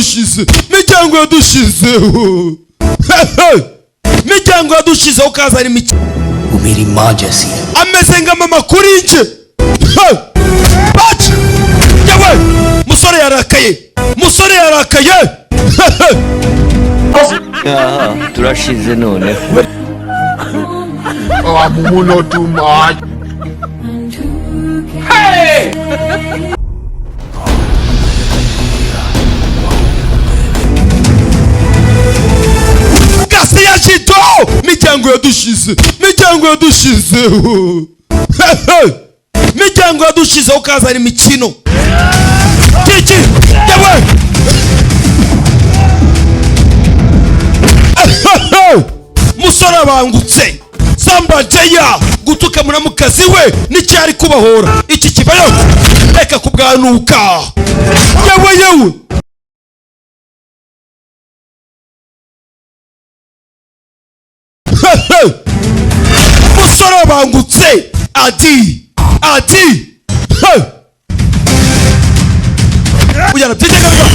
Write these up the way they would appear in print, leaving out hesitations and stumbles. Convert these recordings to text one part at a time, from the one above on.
yadushize miryango yadushizeho kazana imikino मेरी माँ जैसी है ameze nka mama kuri nje baci yewe musore yarakaye turashize none Muno too much. Hey! gashya shito miryango yadushizeho kazana imikino kiki yewe musore abangutse samba jaya gutuka muramukazi we n'icyari kubahora iki kibayo reka kubwanuka yewe musore abangutse adi ujyana byitegaga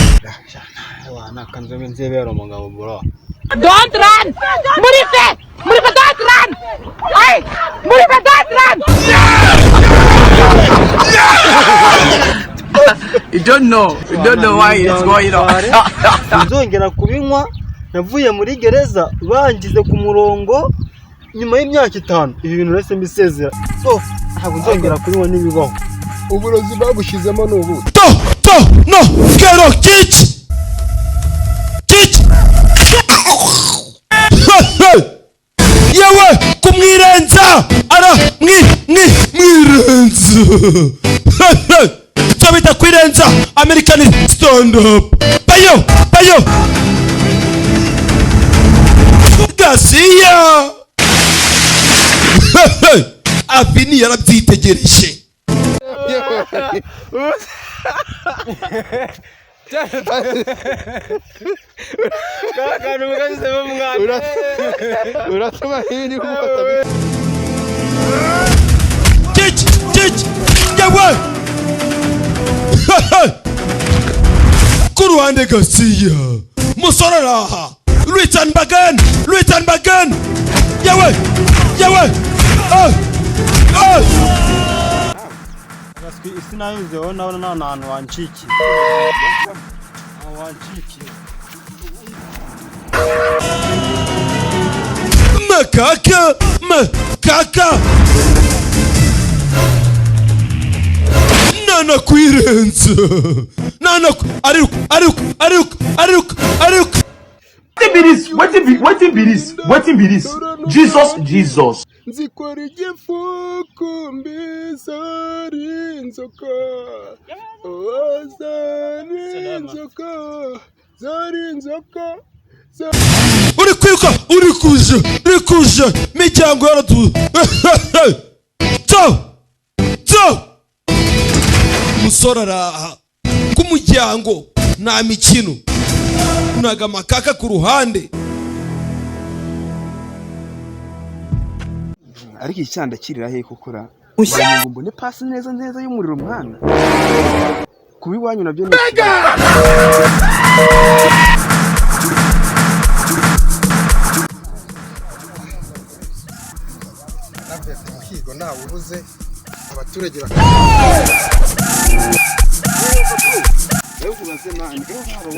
nakanze nzebera umugabo bro. Don't run! Murife! Don't run! Hey! Murife, don't run! You don't know why it's going on. Nzongera kubinywa navuye muri gereza bangize ku murongo nyuma y'imyaka 5 ibi bintu rese mbisezera so ntabwo nzongera kubinywa nibibaho uburozi bagushizemo n'ubu no kero kici yewe kumwirenza ara mwirenza tabita kwirenza American stand up bayo gashya abini yarabyitegereje Kakanu mugashyize mu mwana uratuma hini gufata Kick yewe ku ruhande gashya musore araha return back yewe isi nayuzeho nawe nta hantu wanciki makaka nana kwirenza ariruka Wetin be this? Jesus. Nzikora igifuku mbizari inzoka zari inzoka uri kuja miryango yaratu musore araha ku muryango nta mikino unaga makaka ku ruhande ariko icyanda kirira he kokora mbone pasi neza y'umuriro mwana kubiwanyu nabyo ni kigo nawe ubuze abaturage Leo kubaze mani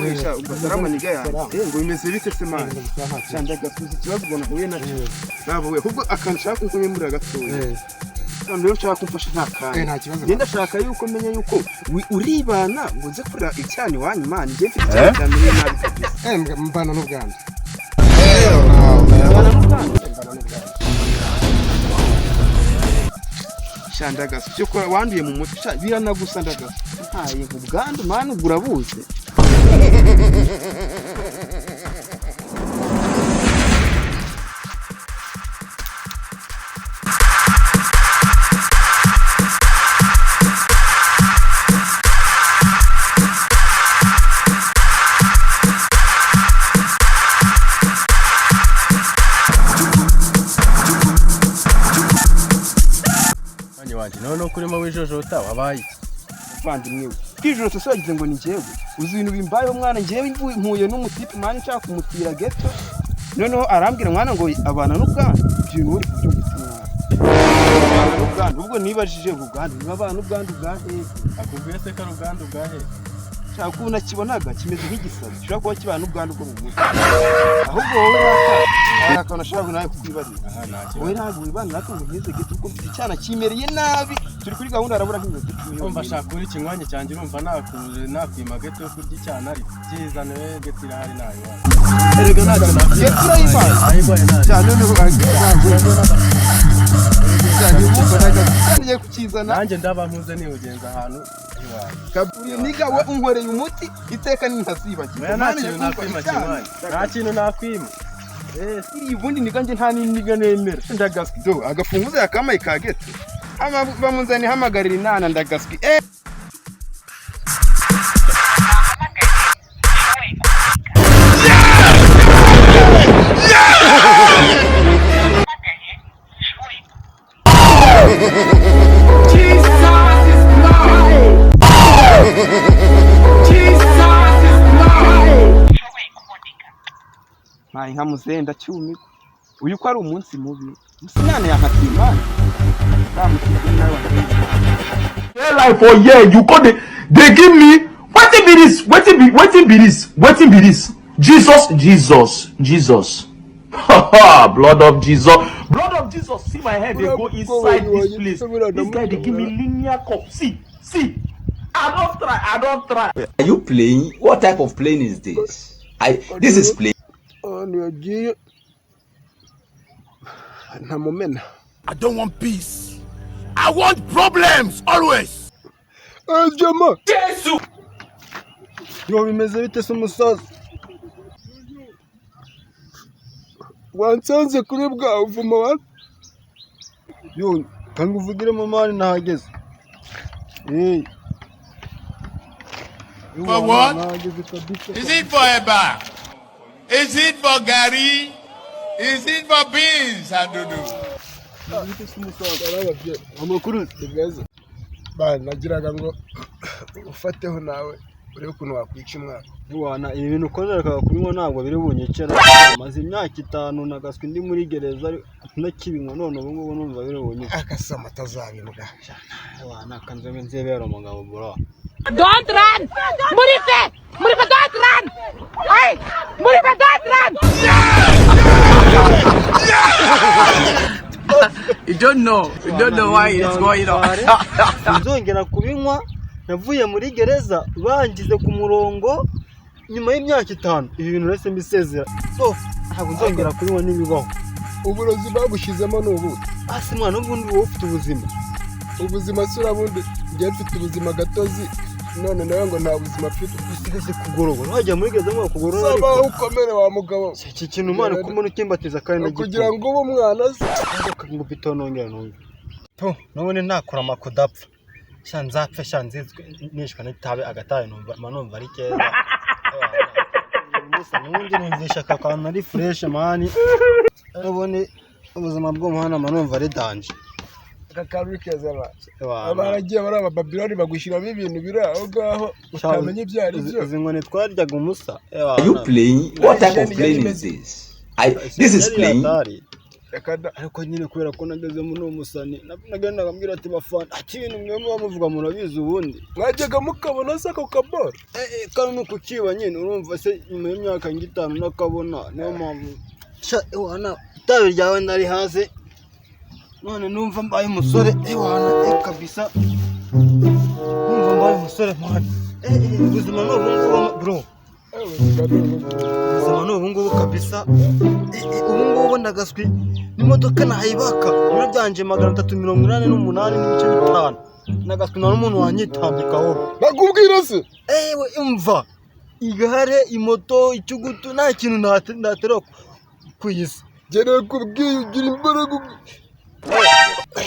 wesha ubazaramaniga ya ngo imeze bite se mani cyanda gasuzi kibazo ubona huye nacyo nabo we ahubwo akanshaka kunye muri agatoye kandi rero nshaka kumfasha nta kandi ngenda shaka yuko menya yuko uribana ngo nze kura icyani wanyu mani nge mfite cyane nabi kabisa mbana n'ubwanda shandagaso cyo kwa wanduye mu mutwe biranagusandagaso ntaye ubwandu mani burabuze wanjye none kurimo wijojota wabaye vandimwe twijoro tusagize ngo ni njyewe uzi ibintu bimbayeho mwana njyewe mpuye n'umutipe mwana nshaka kumutira geto noneho arambwira mwana ngo abana n'ubwandu ibintu uri kubyumva abana n'ubwandu ubwo nibajije ubwandu n'abana n'ubwandu bwahe akubwiye se ko ubwandu bwahe cyangwa kubona kibonaga kimeze nk'igisazi ushobora kuba kibana n'ubwandu bwo mu mutwe ahubwo wowe akana ashaka nawe kukwibarira wowe ntabwo wibana natwe ngo nkize geto kuko mfite icyana kimereye nabi turi kuri gahunda arabura nk'ingozi umva shaka kuri kinywanye cyanjye urumva nakwima geto yo kurya icyana ari byiza nawe geto irahari nayo erega ntacyo nakwima geto urayibana cyane noneho ngiye kukizana nanjye ndaba mpuze nihugenza ahantu kaburiye niga we unkoreye umuti iteka nintasibagiwe nta kintu nakwima kinywanye nta kintu nakwima siri ubundi niga nje nta niga nemera ndagasdo agafunguzo yakamaye ka geto bamunzani hamagarira inana ndagaswi Mai nka muzenda cyumi uyu ko ari umunsi mubi musinane yakatimana Life for year you call they give me wetin be this Jesus blood of Jesus see my head they go inside this place this guy they give me linear cup see I don't try Are you playing? What type of playing is this? This is playing. I don't want peace. I want problems always. Jama Jesus yo bimeze bite se umusaza wansanze kuri bwa uvuma wa yo kandi uvugire mu mani nahageze For what? Is it for Eba? Is it for Gary? Is it for beans and dodo? amakuru tegeza bana nagiraga ngo ufateho nawe uri ukuntu wakwica umwana wana ibi bintu konera kubinywa ntabwo biri bunyekera maze imyaka 5 nagaswe ndi muri gereza nakibinywa none ubu ngubu numva biri bunyekera akasama tazabimbwa wana kanzwe nzebera umugabo bro Don't run! Murife! Don't run! Hey! Murife, don't run! You don't know why it's going on. Nzongera kubinywa navuye muri gereza bangize ku murongo nyuma y'imyaka 5 ibi bintu rese mbisezera so ntabwo nzongera kubinywa nibibaho uburozi bagushizemo n'ubu asi mwana ubundi wowe ufite ubuzima sura bundi ngiye mfite ubuzima gatozi none nawe ngo nta buzima mfite usigase kugorogora wajya muri gereza ngo kugorora ariko ukomere wa mugabo iki kintu umwana kumuntu kimbatiza kandi nagiye kugira ngo ubu mwana ngo bitonongera numva to none nakora amakudapfa shanzapfe shanzizwe nishwa n'itabe agataye numva ari keza musa nundi numvisha kakana ari fresh mani abone ubuzima bwo muhana manumva ari danje akakaru keza abaragiye baraba Babylon bagushyiramo ibintu biraho gaho utamenye byari byo izinkone twaryaga umusa Are you playing? What type of playing is this? This is playing. ariko nyine kubera ko nageze mu n'umusani nagenda ngambira ati bafana ati ibintu mwe bamuvuga murabizi ubundi mwajyaga mukabona se ako kabora kandi no kukiba nyine urumva se nyuma y'imyaka 5 nakabona niyo mpamvu wana itabe ryawe ndari hasi none numva mbaye umusore wana kabisa numva mbaye umusore man ubuzima n'ubungubu bro ubuzima n'ubungubu kabisa ubungubu ndagaswi n'imodoka nahibaka muri byanje 388 n'ibice 5 nagaswi na n'umuntu wanyitambikaho bakubwira se ewe umva igare imoto icyugutu nta kintu natera kuyisa gere kubwiye ugira imbaraga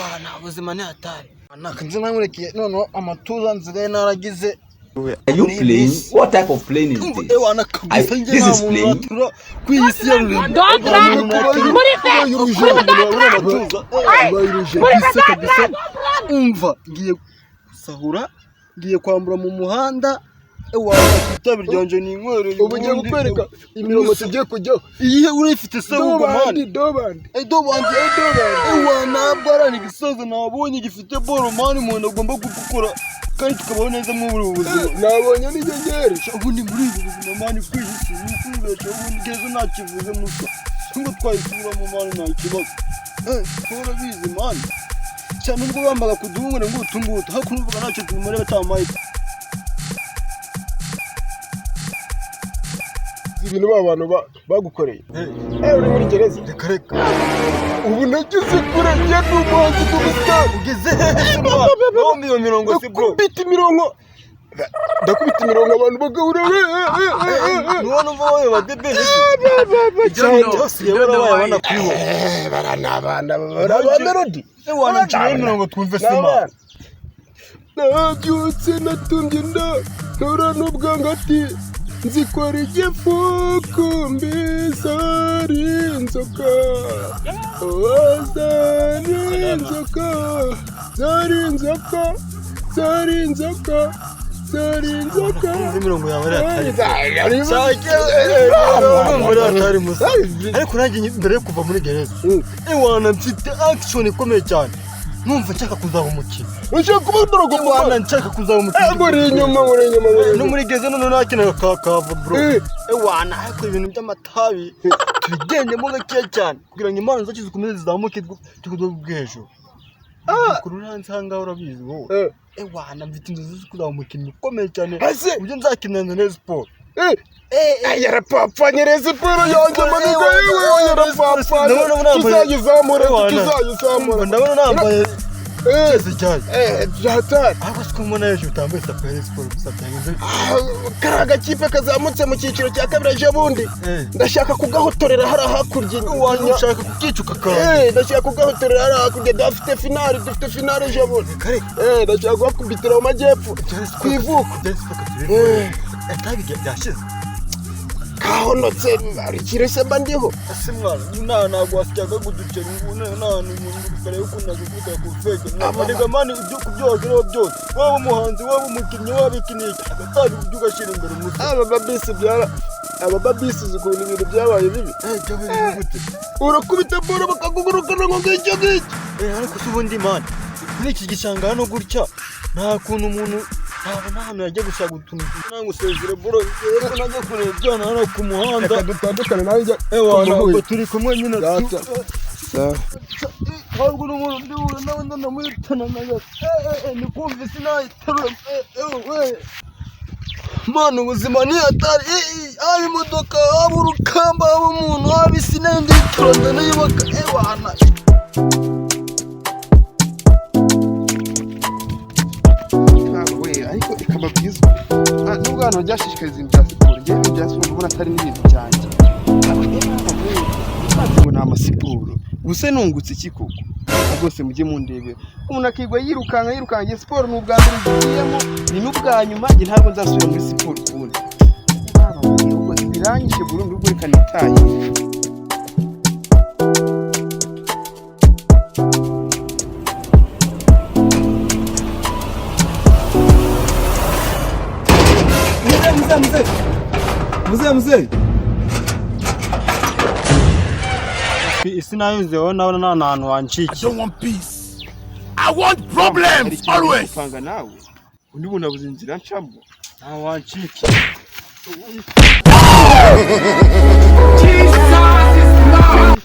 wana ubuzima ni hatari nakanze nkamureke none amatuza nzigaye naragize Are you playing? What type of playing is this? This is playing. Don't run! Umva ngiye sahura ngiye kwambura mu muhanda itabi ryanje ni inkwero ubu ngiye kukwereka imirongo tugiye kujyaho iyihe urifite se ubwo mani dobandi ntabwo ari igisozo nabonye gifite boro mani umuntu agomba gukora kandi tukabaho neza muri ubu buzima nabonye n'inyongeri ubundi muri ubu buzima mani kwihisi ni ukwibesha ubundi keza ntakivuze musa ngo twayisubira mu mani nta kibazo urabizi mani cyane ubwo bambaga kuduhungure ngo utungutu hakuno uvuga ntacyo tumure batamaye ibintu abantu bagukoreye uri muri gereza reka ubu nagize kure njye n'umuhanzi tubisitani ugeze hehe no miyo mirongo si bro ndakubita imirongo abantu bagahura nubona uva wowe badebe barana kwiho baranabana melody wanaciye imirongo twumve sima nabyutse natumbye inda ntura n'ubwangati nzikora igifuku mbizari inzoka zari inzoka imirongo yawe atari musa ariko nanjye mbere yo kuva muri gereza wana mfite action ikomeye cyane numva nshaka kuzaba umukino ushaka kuba dorogo wana nshaka kuzaba umukino muri inyuma no muri gereza none nakina kava bro wana ariko ibintu by'amatabi tubigendemo gake cyane kugira ngo impano zacu zikomeze zizamuke tukudubwejo kururanze hanga urabizi wowe wana mfite inzozi zo kuzaba umukino ukomeye cyane ubyo nzakinana na sport yarapapanye rezi siporo yanjye maniga yewe yarapapanye tuzayizamura ndabona nambaye cyane byatari aho sikumona ejo utambaye sapere siporo gusa byangize karaga kipe kazamutse mu cyiciro cya kabiri ejo bundi ndashaka kugahotorera hari hakurya ushaka kukicuka kandi ndashaka kugahotorera hari hakurya dufite finale ejo bundi ndashaka kubitira mu majyepfo kwivuko atabi byashize kahonotse ari kirese bandiho ase mwana ntabwo wasyaga gudukera ingune none umuntu gukora yuko nagukuta ku feke nabariga mani ibyo kubyogera byose waba umuhanzi waba umukinnyi waba ikiniki agatabi ibyo ugashira imbere muzi aba babisi zikubona ibintu byabaye bibi gute urakubita bora bakagugurukana ngo ngicyo ariko se ubundi mani kuri iki gishanga hano gutya nta kuntu umuntu ntabwo hano yajya gushaka utuntu nangusezere bro yego najya kureba hano ku muhanda reka dutandukane nanjye ntabwo turi kumwe nyine ntabwo n'umuntu ndiwura nawe ndanamuhitana nayo ni kumva isi nayiterura mwana ubuzima ni hatari haba imodoka haba urukamba haba umuntu haba isi nayo ndiyitura ndanayubaka wana ariko ikaba byiza nubwo abantu byashishikariza ibintu bya siporo ngewe ibintu bya siporo mbona atari n'ibintu byanjye ngo ni amasiporo ubuse nungutse iki koko rwose mujye mundebera umuntu akigwa yirukanka nge siporo ni ubwa mbere zigiyemo ni n'ubwa nyuma nge ntabwo nzasubira muri siporo ukundi ubwo zirangije burundu ubwo reka nitaye mzee isi nayo nzeho nabona nta hantu wanciki I don't want peace. I want problems always. Panga nawe undi bunabuze inzira ncamo nta wanciki Jesus is Lord.